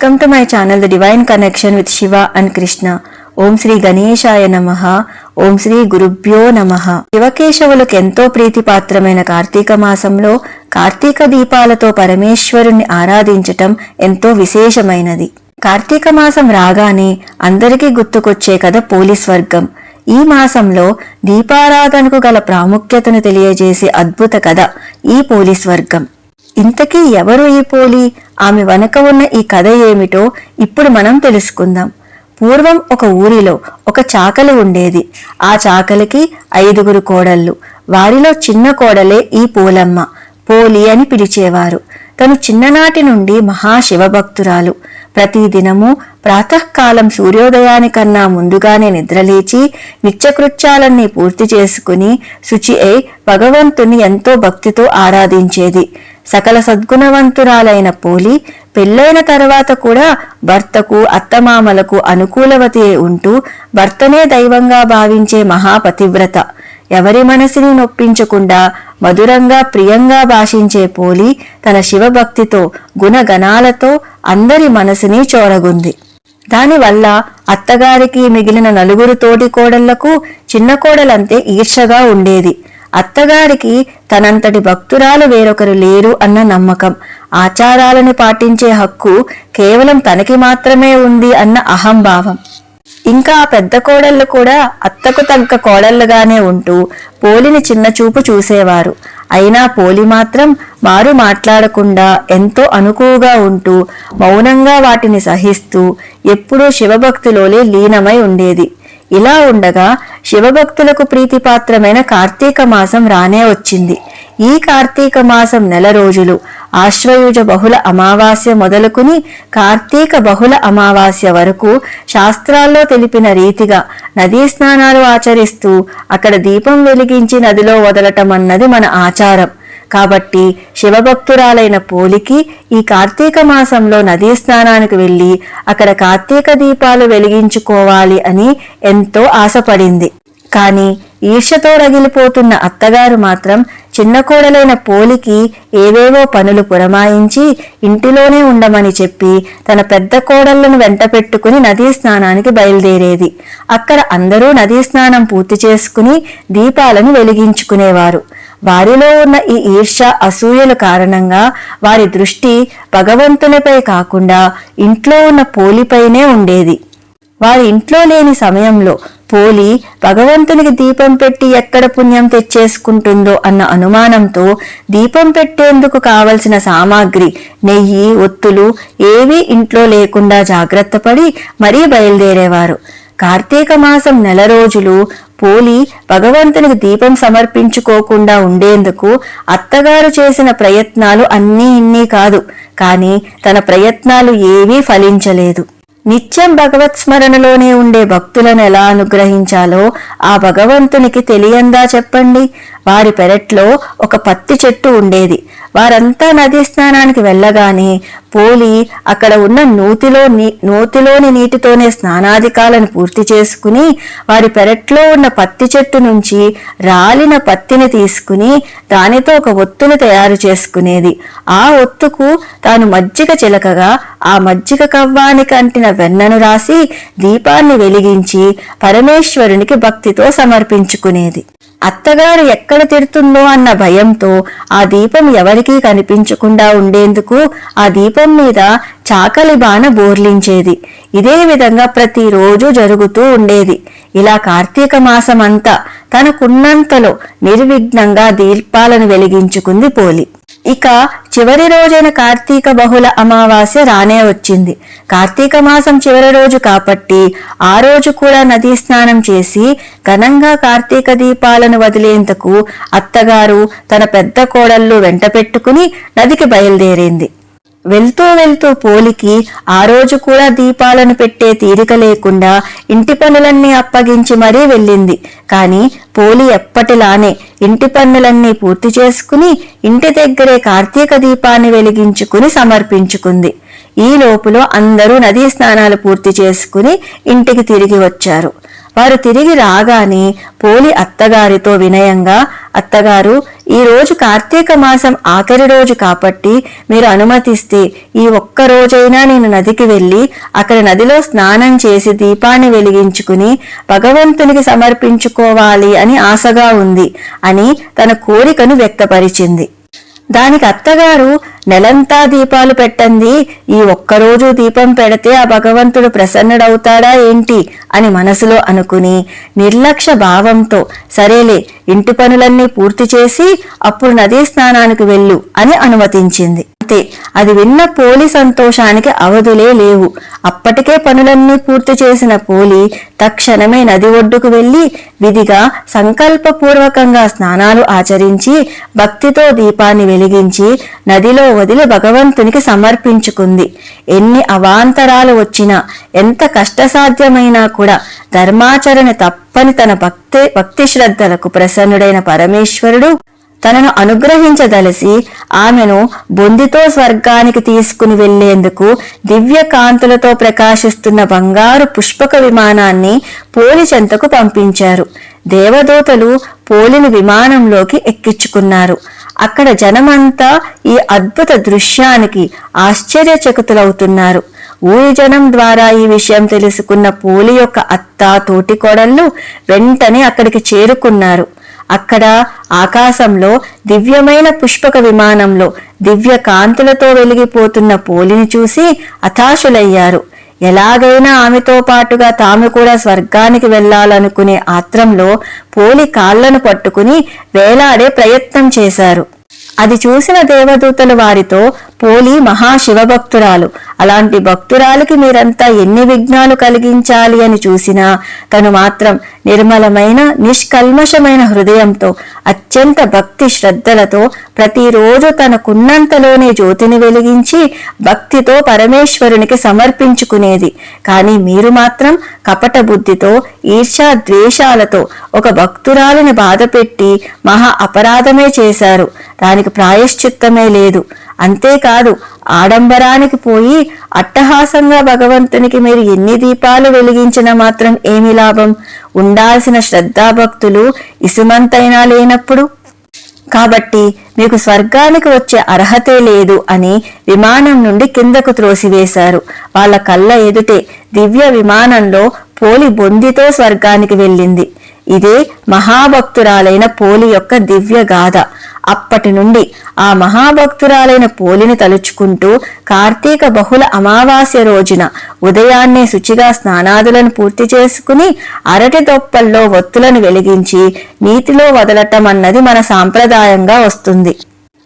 Welcome to my channel, The Divine Connection with Shiva and Krishna. ఓం శ్రీ గణేశాయ నమః. ఓం శ్రీ గురుభ్యో నమః. శివకేశవులకు ఎంతో ప్రీతిపాత్రమైన కార్తీక మాసంలో కార్తీక దీపాలతో పరమేశ్వరుణ్ణి ఆరాధించటం ఎంతో విశేషమైనది. కార్తీక మాసం రాగానే అందరికీ గుర్తుకొచ్చే కథ పోలి స్వర్గం. ఈ మాసంలో దీపారాధనకు గల ప్రాముఖ్యతను తెలియజేసే అద్భుత కథ ఈ పోలి స్వర్గం. ఇంతకీ ఎవరు ఈ పోలి, ఆమె వెనక ఉన్న ఈ కథ ఏమిటో ఇప్పుడు మనం తెలుసుకుందాం. పూర్వం ఒక ఊరిలో ఒక చాకలి ఉండేది. ఆ చాకలికి 5 కోడళ్ళు. వారిలో చిన్న కోడలే ఈ పోలమ్మ. పోలి అని పిలిచేవారు. తను చిన్ననాటి నుండి మహాశివభక్తురాలు. ప్రతిదినము ప్రాతకాలం సూర్యోదయానికన్నా ముందుగానే నిద్రలేచి నిత్యకృత్యాలన్నీ పూర్తి చేసుకుని శుచి అయి భగవంతుని ఎంతో భక్తితో ఆరాధించేది. సకల సద్గుణవంతురాలైన పోలి పెళ్ళైన తర్వాత కూడా భర్తకు అత్తమామలకు అనుకూలవతి ఉంటూ భర్తనే దైవంగా భావించే మహాపతివ్రత. ఎవరి మనసుని నొప్పించకుండా మధురంగా ప్రియంగా భాషించే పోలి తన శివభక్తితో గుణగణాలతో అందరి మనసుని చోరగుంది. దానివల్ల అత్తగారికి మిగిలిన 4 తోటి కోడళ్లకు చిన్న కోడలంతే ఈర్షగా ఉండేది. అత్తగారికి తనంతటి భక్తురాలు వేరొకరు లేరు అన్న నమ్మకం, ఆచారాలను పాటించే హక్కు కేవలం తనకి మాత్రమే ఉంది అన్న అహంభావం. ఇంకా ఆ పెద్ద కోడళ్ళు కూడా అత్తకు తగ్గ కోడళ్ళుగానే ఉంటూ పోలిని చిన్న చూపు చూసేవారు. అయినా పోలి మాత్రం మారు మాట్లాడకుండా ఎంతో అనుకువగా ఉంటూ మౌనంగా వాటిని సహిస్తూ ఎప్పుడూ శివభక్తిలోనే లీనమై ఉండేది. ఇలా ఉండగా శివభక్తులకు ప్రీతిపాత్రమైన కార్తీక మాసం రానే వచ్చింది. ఈ కార్తీక మాసం 1 రోజులు ఆశ్వయుజ బహుళ అమావాస్య మొదలుకుని కార్తీక బహుళ అమావాస్య వరకు శాస్త్రాల్లో తెలిపిన రీతిగా నదీ స్నానాలు ఆచరిస్తూ అక్కడ దీపం వెలిగించి నదిలో వదలటం అన్నది మన ఆచారం. కాబట్టి శివభక్తురాలైన పోలికి ఈ కార్తీక మాసంలో నదీ స్నానానికి వెళ్ళి అక్కడ కార్తీక దీపాలు వెలిగించుకోవాలి అని ఎంతో ఆశపడింది. కానీ ఈర్ష్యతో రగిలిపోతున్న అత్తగారు మాత్రం చిన్న కోడలైన పోలికి ఏవేవో పనులు పురమాయించి ఇంటిలోనే ఉండమని చెప్పి తన పెద్ద కోడళ్లను వెంట పెట్టుకుని నదీ స్నానానికి బయలుదేరేది. అక్కడ అందరూ నదీ స్నానం పూర్తి చేసుకుని దీపాలను వెలిగించుకునేవారు. వారిలో ఉన్న ఈ ఈర్ష్య అసూయల కారణంగా వారి దృష్టి భగవంతునిపై కాకుండా ఇంట్లో ఉన్న పోలిపైనే ఉండేది. వారి ఇంట్లో లేని సమయంలో పోలి భగవంతునికి దీపం పెట్టి ఎక్కడ పుణ్యం తెచ్చేసుకుంటుందో అన్న అనుమానంతో దీపం పెట్టేందుకు కావలసిన సామాగ్రి నెయ్యి, ఒత్తులు ఏవీ ఇంట్లో లేకుండా జాగ్రత్త పడి మరీ బయలుదేరేవారు. కార్తీక మాసం 1 రోజులు పోలి భగవంతునికి దీపం సమర్పించుకోకుండా ఉండేందుకు అత్తగారు చేసిన ప్రయత్నాలు అన్నీ ఇన్ని కాదు. కానీ తన ప్రయత్నాలు ఏవీ ఫలించలేదు. నిత్యం భగవత్ స్మరణలోనే ఉండే భక్తులను ఎలా అనుగ్రహించాలో ఆ భగవంతునికి తెలియందా చెప్పండి. వారి పెరట్లో ఒక పత్తి చెట్టు ఉండేది. వారంతా నదీ స్నానానికి వెళ్ళగానే పోలి అక్కడ ఉన్న నూతిలోని నీటితోనే స్నానాధికాలను పూర్తి చేసుకుని వారి పెరట్లో ఉన్న పత్తి చెట్టు నుంచి రాలిన పత్తిని తీసుకుని దానితో ఒక ఒత్తును తయారు చేసుకునేది. ఆ ఒత్తుకు తాను మజ్జిగ చిలకగా ఆ మజ్జిగ కవ్వానికి అంటిన వెన్నను రాసి దీపాన్ని వెలిగించి పరమేశ్వరునికి భక్తితో సమర్పించుకునేది. అత్తగారు ఎక్కడ తిడుతుందో అన్న భయంతో ఆ దీపం ఎవరికీ కనిపించకుండా ఉండేందుకు ఆ దీపం మీద చాకలి బాణ బోర్లించేది. ఇదే విధంగా ప్రతిరోజు జరుగుతూ ఉండేది. ఇలా కార్తీక మాసమంతా తనకున్నంతలో నిర్విఘ్నంగా దీపాలను వెలిగించుకుంది పోలి. ఇక చివరి రోజైన కార్తీక బహుళ అమావాస్య రానే వచ్చింది. కార్తీక మాసం చివరి రోజు కాబట్టి ఆ రోజు కూడా నదీ స్నానం చేసి ఘనంగా కార్తీక దీపాలను వదిలేందుకు అత్తగారు తన పెద్ద కోడళ్ళు వెంట పెట్టుకుని నదికి బయలుదేరింది. వెళ్తూ వెళ్తూ పోలికి ఆ రోజు కూడా దీపాలను పెట్టే తీరిక లేకుండా ఇంటి పనులన్నీ అప్పగించి మరీ వెళ్ళింది. కానీ పోలి ఎప్పటిలానే ఇంటి పనులన్నీ పూర్తి చేసుకుని ఇంటి దగ్గరే కార్తీక దీపాన్ని వెలిగించుకుని సమర్పించుకుంది. ఈ లోపులో అందరూ నదీ స్నానాలు పూర్తి చేసుకుని ఇంటికి తిరిగి వచ్చారు. వారు తిరిగి రాగానే పోలి అత్తగారితో వినయంగా, అత్తగారు, ఈ రోజు కార్తీక మాసం ఆఖరి రోజు కాబట్టి మీరు అనుమతిస్తే ఈ ఒక్క రోజైనా నేను నదికి వెళ్ళి అక్కడ నదిలో స్నానం చేసి దీపాన్ని వెలిగించుకుని భగవంతునికి సమర్పించుకోవాలి అని ఆశగా ఉంది అని తన కోరికను వ్యక్తపరిచింది. దానికి అత్తగారు, నెలంతా దీపాలు పెట్టండి, ఈ ఒక్కరోజు దీపం పెడితే ఆ భగవంతుడు ప్రసన్నుడవుతాడా ఏంటి అని మనసులో అనుకుని నిర్లక్ష్య భావంతో, సరేలే ఇంటి పనులన్నీ పూర్తి చేసి అప్పుడు నదీ స్నానానికి వెళ్ళు అని అనుమతించింది. అంతే, అది విన్న పోలి సంతోషానికి అవధులే లేవు. అప్పటికే పనులన్నీ పూర్తి చేసిన పోలి తక్షణమే నది ఒడ్డుకు వెళ్లి విధిగా సంకల్పపూర్వకంగా స్నానాలు ఆచరించి భక్తితో దీపాన్ని వెలిగించి నదిలో వదిలి భగవంతునికి సమర్పించుకుంది. ఎన్ని అవాంతరాలు వచ్చినా, ఎంత కష్టసాధ్యమైనా కూడా ధర్మాచరణ తప్పని తన భక్తి శ్రద్ధలకు ప్రసన్నుడైన పరమేశ్వరుడు తనను అనుగ్రహించదలసి ఆమెను బొందితో స్వర్గానికి తీసుకుని వెళ్లేందుకు దివ్య కాంతులతో ప్రకాశిస్తున్న బంగారు పుష్పక విమానాన్ని పోలి చెంతకు పంపించారు. దేవదూతలు పోలిని విమానంలోకి ఎక్కించుకున్నారు. అక్కడ జనమంతా ఈ అద్భుత దృశ్యానికి ఆశ్చర్యచకితులవుతున్నారు. ఊరి జనం ద్వారా ఈ విషయం తెలుసుకున్న పోలి యొక్క అత్త, తోటికోడళ్ళు వెంటనే అక్కడికి చేరుకున్నారు. అక్కడ ఆకాశంలో దివ్యమైన పుష్పక విమానంలో దివ్య కాంతులతో వెలిగిపోతున్న పోలిని చూసి హతాశులయ్యారు. ఎలాగైనా ఆమెతో పాటుగా తాము కూడా స్వర్గానికి వెళ్లాలనుకునే ఆత్రంలో పోలి కాళ్లను పట్టుకుని వేలాడే ప్రయత్నం చేశారు. అది చూసిన దేవదూతలు వారితో, పోలి మహాశివభక్తురాలు, అలాంటి భక్తురాలికి మీరంతా ఎన్ని విఘ్నాలు కలిగించాలి అని చూసినా తను మాత్రం నిర్మలమైన నిష్కల్మషమైన హృదయంతో అత్యంత భక్తి శ్రద్ధలతో ప్రతిరోజు తనకున్నంతలోనే జ్యోతిని వెలిగించి భక్తితో పరమేశ్వరునికి సమర్పించుకునేది. కానీ మీరు మాత్రం కపట బుద్ధితో, ఈర్ష్యా ద్వేషాలతో ఒక భక్తురాలిని బాధపెట్టి మహా అపరాధమే చేశారు. దానికి ప్రాయశ్చిత్తమే లేదు. అంతేకాదు, ఆడంబరానికి పోయి అట్టహాసంగా భగవంతునికి మీరు ఎన్ని దీపాలు వెలిగించినా మాత్రం ఏమి లాభం? ఉండాల్సిన శ్రద్ధాభక్తులు ఇసుమంతైనా లేనప్పుడు. కాబట్టి మీకు స్వర్గానికి వచ్చే అర్హతే లేదు అని విమానం నుండి కిందకు త్రోసివేశారు. వాళ్ళ కళ్ళ ఎదుటే దివ్య విమానంలో పోలి బొందితో స్వర్గానికి వెళ్ళింది. ఇదే మహాభక్తురాలైన పోలి యొక్క దివ్య గాథ. అప్పటి నుండి ఆ మహాభక్తురాలైన పోలిని తలుచుకుంటూ కార్తీక బహుళ అమావాస్య రోజున ఉదయాన్నే శుచిగా స్నానాదులను పూర్తి చేసుకుని అరటి దొప్పల్లో ఒత్తులను వెలిగించి నీటిలో వదలటం అన్నది మన సాంప్రదాయంగా వస్తుంది.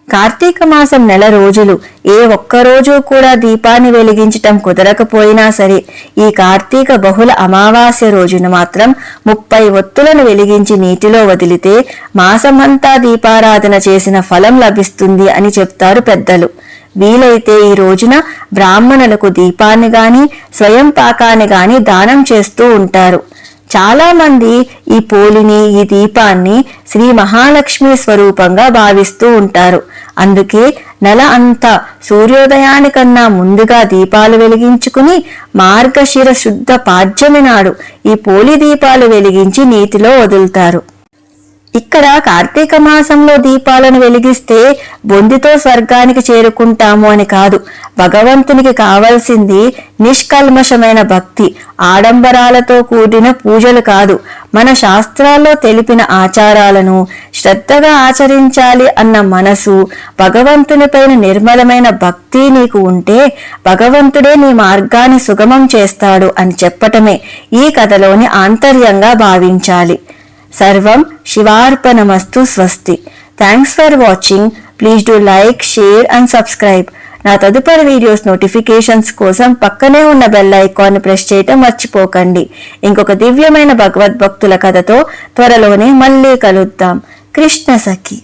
కార్తీక మాసం నెల రోజులు ఏ ఒక్కరోజు కూడా దీపాన్ని వెలిగించటం కుదరకపోయినా సరే, ఈ కార్తీక బహుళ అమావాస్య రోజున మాత్రం 30 ఒత్తులను వెలిగించి నీటిలో వదిలితే మాసమంతా దీపారాధన చేసిన ఫలం లభిస్తుంది అని చెప్తారు పెద్దలు. వీలైతే ఈ రోజున బ్రాహ్మణులకు దీపాన్ని గాని స్వయం పాకాన్ని గాని దానం చేస్తూ ఉంటారు. చాలా మంది ఈ పోలిని, ఈ దీపాన్ని శ్రీ మహాలక్ష్మి స్వరూపంగా భావిస్తూ ఉంటారు. అందుకే నెల అంతా సూర్యోదయానికన్నా ముందుగా దీపాలు వెలిగించుకుని మార్గశిర శుద్ధ పాడ్యమి నాడు ఈ పోలి దీపాలు వెలిగించి నీటిలో వదులుతారు. ఇక్కడ కార్తీక మాసంలో దీపాలను వెలిగిస్తే బొందితో స్వర్గానికి చేరుకుంటాము అని కాదు. భగవంతునికి కావలసింది నిష్కల్మషమైన భక్తి, ఆడంబరాలతో కూడిన పూజలు కాదు. మన శాస్త్రాల్లో తెలిపిన ఆచారాలను శ్రద్ధగా ఆచరించాలి అన్న మనసు, భగవంతునిపైన నిర్మలమైన భక్తి నీకు ఉంటే భగవంతుడే నీ మార్గాన్ని సుగమం చేస్తాడు అని చెప్పటమే ఈ కథలోని ఆంతర్యంగా భావించాలి. సర్వం శివార్పణమస్తు. స్వస్తి. Thanks for watching. Please do like, share and subscribe. నా తదుపరి వీడియోస్ నోటిఫికేషన్స్ కోసం పక్కనే ఉన్న బెల్ ఐకాన్ ప్రెస్ చేయటం మర్చిపోకండి. ఇంకొక దివ్యమైన భగవద్భక్తుల కథతో త్వరలోనే మళ్ళీ కలుద్దాం. కృష్ణ సఖి.